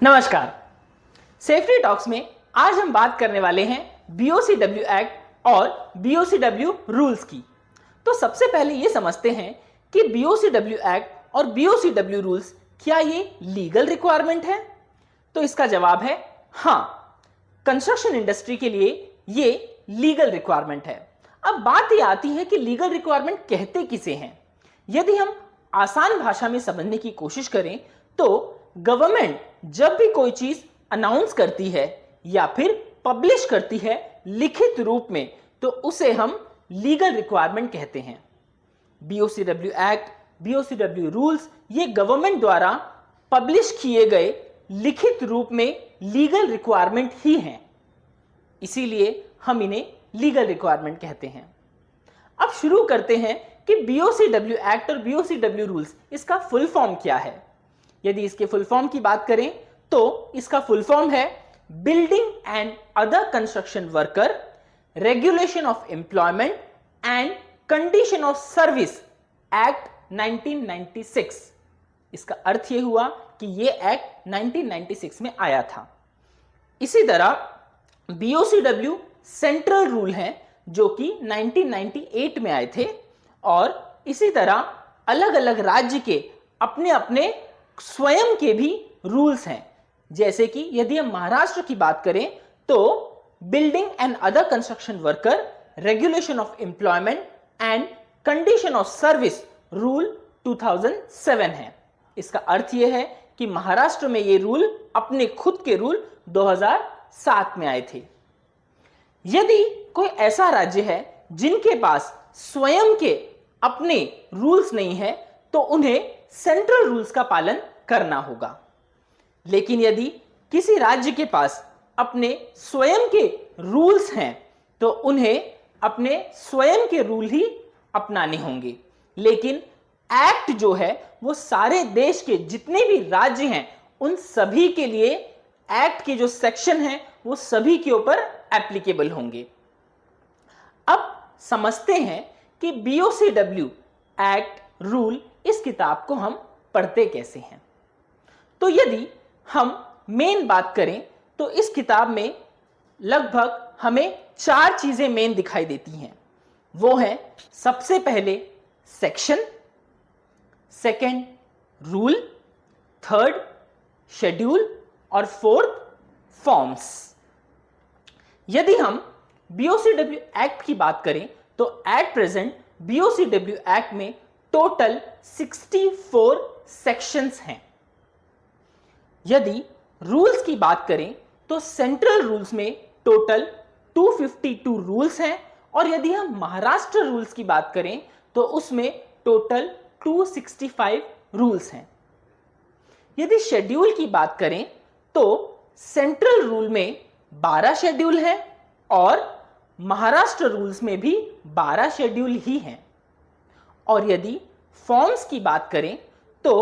नमस्कार। Safety talks में आज हम बात करने वाले हैं बीओसीडब्ल्यू एक्ट और बीओसीडब्ल्यू रूल्स की। तो सबसे पहले ये समझते हैं कि बीओसीडब्ल्यू एक्ट और बीओसीडब्ल्यू रूल्स क्या ये लीगल रिक्वायरमेंट है? तो इसका जवाब है हाँ, कंस्ट्रक्शन इंडस्ट्री के लिए ये लीगल रिक्वायरमेंट है। अब बात ये आती है कि लीगल रिक्वायरमेंट कहते किसे हैं। यदि हम आसान भाषा में समझने की कोशिश करें तो गवर्नमेंट जब भी कोई चीज अनाउंस करती है या फिर पब्लिश करती है लिखित रूप में, तो उसे हम लीगल रिक्वायरमेंट कहते हैं। बीओसीडब्ल्यू एक्ट, बीओसीडब्ल्यू रूल्स ये गवर्नमेंट द्वारा पब्लिश किए गए लिखित रूप में लीगल रिक्वायरमेंट ही हैं, इसीलिए हम इन्हें लीगल रिक्वायरमेंट कहते हैं। अब शुरू करते हैं कि बीओसीडब्ल्यू एक्ट और बीओसीडब्ल्यू रूल्स इसका फुल फॉर्म क्या है। यदि इसके फुल फॉर्म की बात करें तो इसका फुल फॉर्म है building and other construction worker regulation of employment and condition of service act 1996। इसका अर्थ यह हुआ कि यह एक्ट 1996 में आया था। इसी तरह बीओसीडब्ल्यू सेंट्रल रूल हैं जो कि 1998 में आए थे, और इसी तरह अलग अलग राज्य के अपने अपने स्वयं के भी रूल्स हैं। जैसे कि यदि हम महाराष्ट्र की बात करें तो building and other construction worker regulation of employment and condition of service rule 2007 है। इसका अर्थ यह है कि महाराष्ट्र में ये रूल अपने खुद के रूल 2007 में आए थे। यदि कोई ऐसा राज्य है जिनके पास स्वयं के अपने रूल्स नहीं है तो उन्हें सेंट्रल रूल्स का पालन करना होगा। लेकिन यदि किसी राज्य के पास अपने स्वयं के रूल्स हैं तो उन्हें अपने स्वयं के रूल ही अपनाने होंगे। लेकिन एक्ट जो है वो सारे देश के जितने भी राज्य हैं उन सभी के लिए एक्ट के जो सेक्शन हैं वो सभी के ऊपर एप्लीकेबल होंगे। अब समझते हैं कि बीओसीडब्ल्यू एक्ट रूल इस किताब को हम पढ़ते कैसे हैं। तो यदि हम मेन बात करें तो इस किताब में लगभग हमें 4 चीजें मेन दिखाई देती हैं। वो है सबसे पहले section, second rule, third schedule और फोर्थ फॉर्म्स। यदि हम बीओसीडब्ल्यू एक्ट की बात करें तो एट प्रेजेंट बीओसीडब्ल्यू एक्ट में टोटल 64 सेक्शंस हैं। यदि रूल्स की बात करें तो सेंट्रल रूल्स में टोटल 252 रूल्स हैं, और यदि हम महाराष्ट्र रूल्स की बात करें तो उसमें टोटल 265 रूल्स हैं। यदि शेड्यूल की बात करें तो सेंट्रल रूल में 12 शेड्यूल हैं और महाराष्ट्र रूल्स में भी 12 शेड्यूल ही हैं। और यदि फॉर्म्स की बात करें तो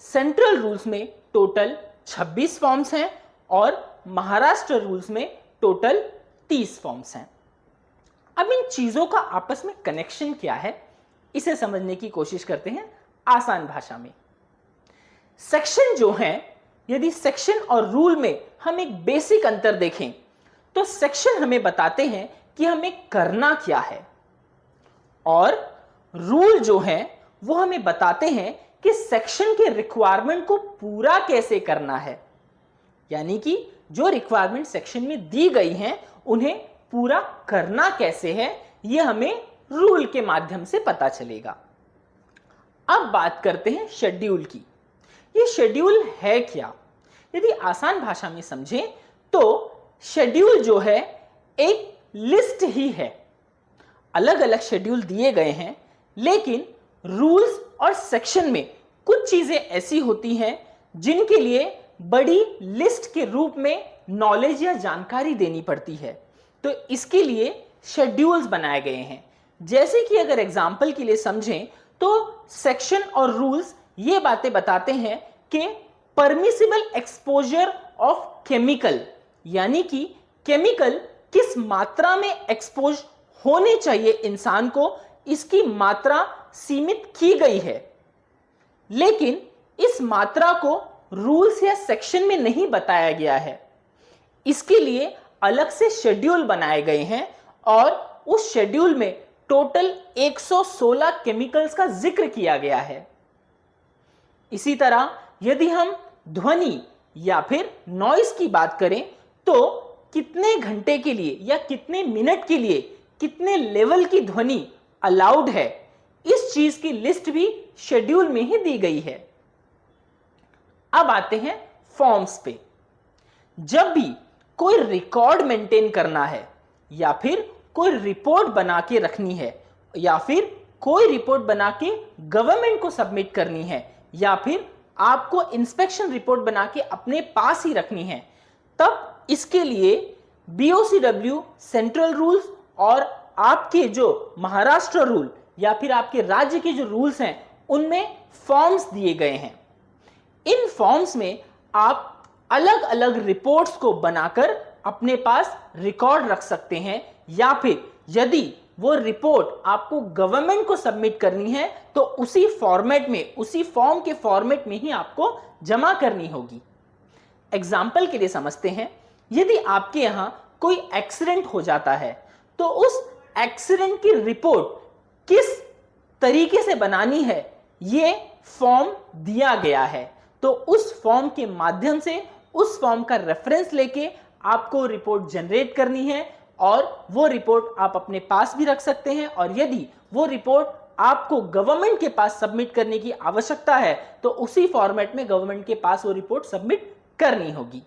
सेंट्रल रूल्स में टोटल 26 फॉर्म्स हैं और महाराष्ट्र रूल्स में टोटल 30 फॉर्म्स हैं। अब इन चीजों का आपस में कनेक्शन क्या है, इसे समझने की कोशिश करते हैं आसान भाषा में। सेक्शन जो हैं, यदि सेक्शन और रूल में हम एक बेसिक अंतर देखें तो सेक्शन हमें बताते हैं कि हमें करना क्या है, और रूल जो हैं वो हमें बताते हैं कि सेक्शन के रिक्वायरमेंट को पूरा कैसे करना है। यानी कि जो रिक्वायरमेंट सेक्शन में दी गई हैं उन्हें पूरा करना कैसे है, यह हमें रूल के माध्यम से पता चलेगा। अब बात करते हैं शेड्यूल की। ये शेड्यूल है क्या? यदि आसान भाषा में समझें तो शेड्यूल जो है एक लिस्ट ही है। अलग अलग शेड्यूल दिए गए हैं, लेकिन रूल्स और सेक्शन में कुछ चीजें ऐसी होती हैं जिनके लिए बड़ी लिस्ट के रूप में नॉलेज या जानकारी देनी पड़ती है, तो इसके लिए शेड्यूल्स बनाए गए हैं। जैसे कि अगर एग्जाम्पल के लिए समझें तो सेक्शन और रूल्स ये बातें बताते हैं कि परमिसिबल एक्सपोजर ऑफ केमिकल, यानी कि केमिकल किस मात्रा में एक्सपोज होने चाहिए इंसान को, इसकी मात्रा सीमित की गई है, लेकिन इस मात्रा को रूल्स या सेक्शन में नहीं बताया गया है। इसके लिए अलग से शेड्यूल बनाए गए हैं और उस शेड्यूल में टोटल 116 केमिकल्स का जिक्र किया गया है। इसी तरह यदि हम ध्वनि या फिर नॉइस की बात करें तो कितने घंटे के लिए या कितने मिनट के लिए कितने लेवल की ध्वनि अलाउड है, इस चीज की लिस्ट भी शेड्यूल में ही दी गई है। अब आते हैं फॉर्म्स पे। जब भी कोई रिकॉर्ड मेंटेन करना है या फिर कोई रिपोर्ट बना के रखनी है या फिर कोई रिपोर्ट बना के गवर्नमेंट को सबमिट करनी है या फिर आपको इंस्पेक्शन रिपोर्ट बना के अपने पास ही रखनी है, तब इसके लिए BOCW सेंट्रल रूल्स और आपके जो महाराष्ट्र रूल या फिर आपके राज्य के जो रूल्स हैं उनमें फॉर्म्स दिए गए हैं। इन फॉर्म्स में आप अलग अलग रिपोर्ट्स को बनाकर अपने पास रिकॉर्ड रख सकते हैं या फिर यदि वो रिपोर्ट आपको गवर्नमेंट को सबमिट करनी है तो उसी फॉर्मेट में, उसी फॉर्म के फॉर्मेट में ही आपको जमा करनी होगी। एग्जाम्पल के लिए समझते हैं, यदि आपके यहां कोई एक्सीडेंट हो जाता है तो उस एक्सीडेंट की रिपोर्ट किस तरीके से बनानी है ये फॉर्म दिया गया है। तो उस फॉर्म के माध्यम से, उस फॉर्म का रेफरेंस लेके आपको रिपोर्ट जनरेट करनी है और वो रिपोर्ट आप अपने पास भी रख सकते हैं और यदि वो रिपोर्ट आपको गवर्नमेंट के पास सबमिट करने की आवश्यकता है तो उसी फॉर्मेट में गवर्नमेंट के पास वो रिपोर्ट सबमिट करनी होगी।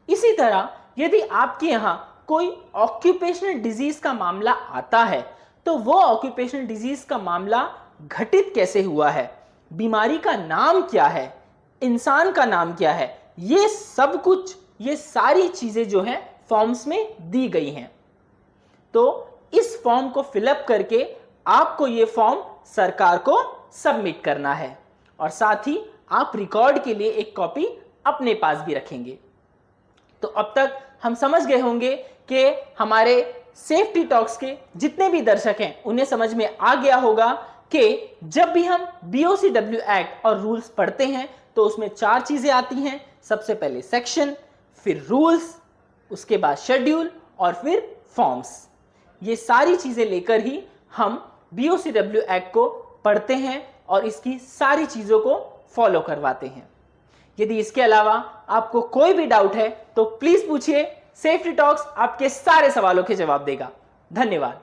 इसी तरह यदि आपके यहां कोई ऑक्यूपेशनल डिजीज का मामला आता है तो वो ऑक्यूपेशनल डिजीज का मामला घटित कैसे हुआ है, बीमारी का नाम क्या है, इंसान का नाम क्या है, ये सब कुछ, ये सारी चीजें जो हैं फॉर्म्स में दी गई हैं। तो इस फॉर्म को फिलअप करके आपको ये फॉर्म सरकार को सबमिट करना है और साथ ही आप रिकॉर्ड के लिए एक कॉपी अपने पास भी रखेंगे। तो अब तक हम समझ गए होंगे कि हमारे सेफ्टी टॉक्स के जितने भी दर्शक हैं उन्हें समझ में आ गया होगा कि जब भी हम BOCW एक्ट और रूल्स पढ़ते हैं तो उसमें 4 चीजें आती हैं। सबसे पहले सेक्शन, फिर रूल्स, उसके बाद शेड्यूल और फिर फॉर्म्स। ये सारी चीजें लेकर ही हम BOCW एक्ट को पढ़ते हैं और इसकी सारी चीजों को फॉलो करवाते हैं। यदि इसके अलावा आपको कोई भी डाउट है तो प्लीज पूछिए, सेफ्टी टॉक्स आपके सारे सवालों के जवाब देगा। धन्यवाद।